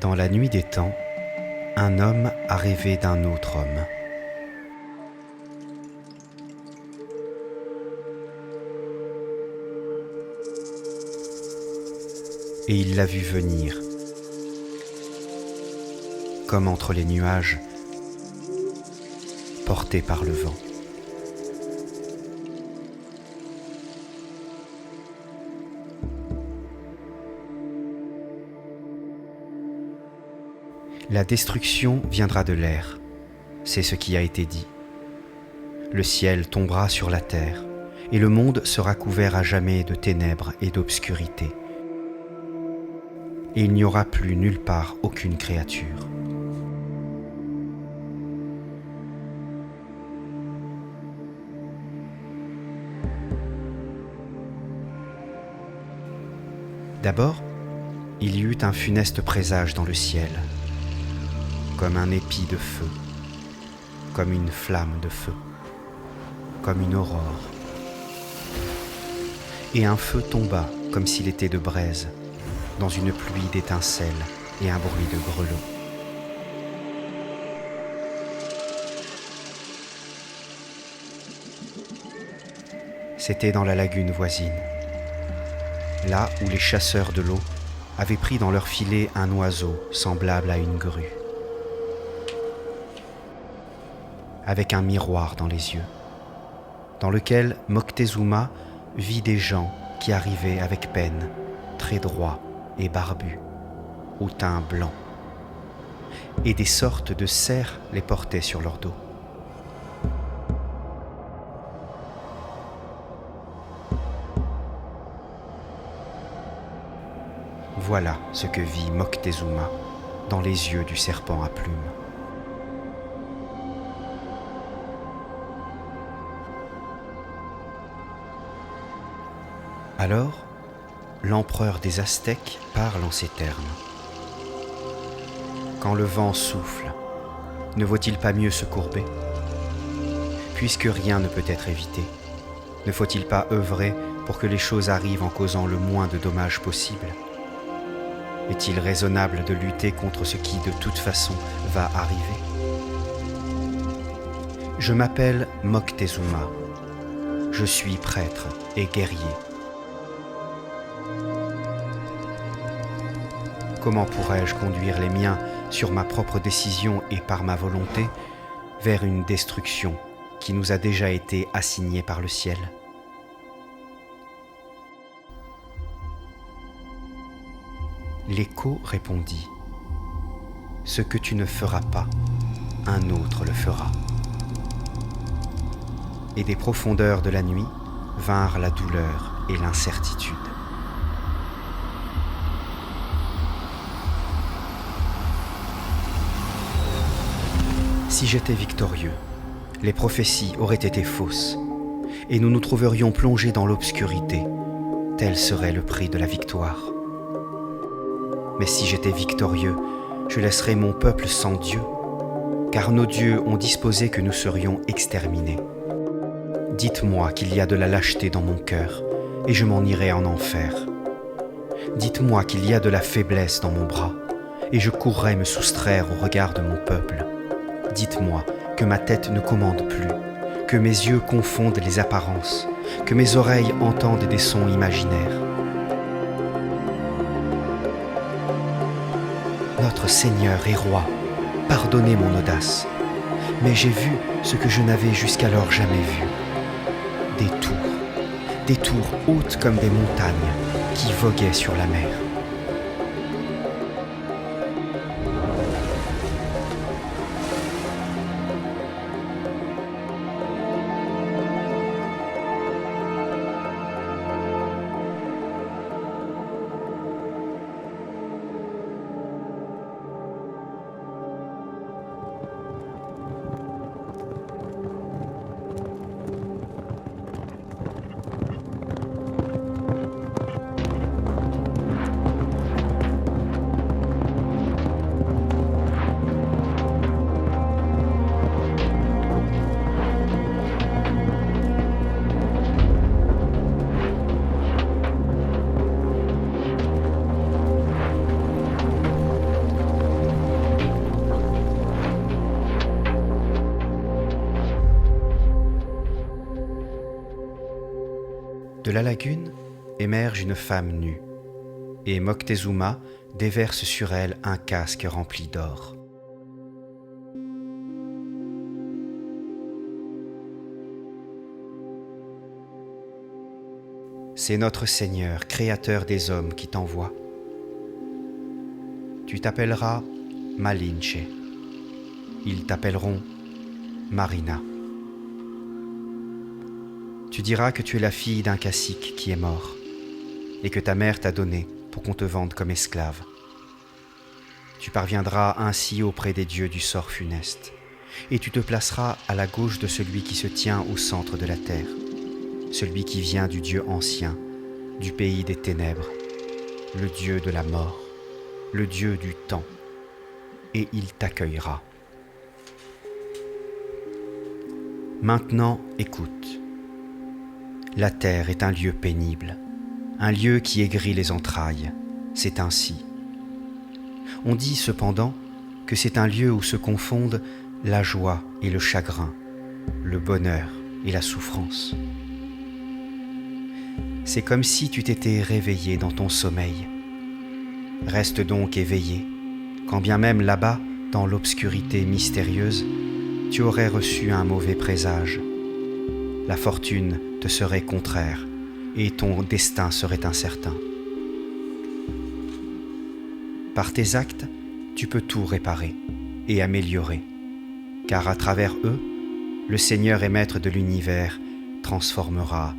Dans la nuit des temps, un homme a rêvé d'un autre homme. Et il l'a vu venir, comme entre les nuages, porté par le vent. La destruction viendra de l'air, c'est ce qui a été dit. Le ciel tombera sur la terre, et le monde sera couvert à jamais de ténèbres et d'obscurité. Et il n'y aura plus nulle part aucune créature. D'abord, il y eut un funeste présage dans le ciel, comme un épi de feu, comme une flamme de feu, comme une aurore. Et un feu tomba comme s'il était de braise, dans une pluie d'étincelles et un bruit de grelots. C'était dans la lagune voisine, là où les chasseurs de l'eau avaient pris dans leur filet un oiseau semblable à une grue, avec un miroir dans les yeux, dans lequel Moctezuma vit des gens qui arrivaient avec peine, très droits et barbus, au teint blanc, et des sortes de cerfs les portaient sur leur dos. Voilà ce que vit Moctezuma dans les yeux du serpent à plumes. Alors, l'empereur des Aztèques parle en ces termes. Quand le vent souffle, ne vaut-il pas mieux se courber? Puisque rien ne peut être évité, ne faut-il pas œuvrer pour que les choses arrivent en causant le moins de dommages possible? Est-il raisonnable de lutter contre ce qui, de toute façon, va arriver? Je m'appelle Moctezuma. Je suis prêtre et guerrier. Comment pourrais-je conduire les miens sur ma propre décision et par ma volonté vers une destruction qui nous a déjà été assignée par le ciel? L'écho répondit : ce que tu ne feras pas, un autre le fera. Et des profondeurs de la nuit vinrent la douleur et l'incertitude. Si j'étais victorieux, les prophéties auraient été fausses, et nous nous trouverions plongés dans l'obscurité. Tel serait le prix de la victoire. Mais si j'étais victorieux, je laisserais mon peuple sans Dieu, car nos dieux ont disposé que nous serions exterminés. Dites-moi qu'il y a de la lâcheté dans mon cœur, et je m'en irai en enfer. Dites-moi qu'il y a de la faiblesse dans mon bras, et je courrai me soustraire au regard de mon peuple. Dites-moi que ma tête ne commande plus, que mes yeux confondent les apparences, que mes oreilles entendent des sons imaginaires. Notre Seigneur et Roi, pardonnez mon audace, mais j'ai vu ce que je n'avais jusqu'alors jamais vu. Des tours hautes comme des montagnes qui voguaient sur la mer. la lagune émerge une femme nue, et Moctezuma déverse sur elle un casque rempli d'or. C'est notre Seigneur, Créateur des hommes, qui t'envoie. Tu t'appelleras Malinche. Ils t'appelleront Marina. Tu diras que tu es la fille d'un cacique qui est mort et que ta mère t'a donné pour qu'on te vende comme esclave. Tu parviendras ainsi auprès des dieux du sort funeste et tu te placeras à la gauche de celui qui se tient au centre de la terre, celui qui vient du Dieu ancien, du pays des ténèbres, le Dieu de la mort, le Dieu du temps, et il t'accueillera. Maintenant, écoute. La terre est un lieu pénible, un lieu qui aigrit les entrailles, c'est ainsi. On dit cependant que c'est un lieu où se confondent la joie et le chagrin, le bonheur et la souffrance. C'est comme si tu t'étais réveillé dans ton sommeil. Reste donc éveillé, quand bien même là-bas, dans l'obscurité mystérieuse, tu aurais reçu un mauvais présage. La fortune te serait contraire et ton destin serait incertain. Par tes actes, tu peux tout réparer et améliorer, car à travers eux, le Seigneur et Maître de l'univers transformera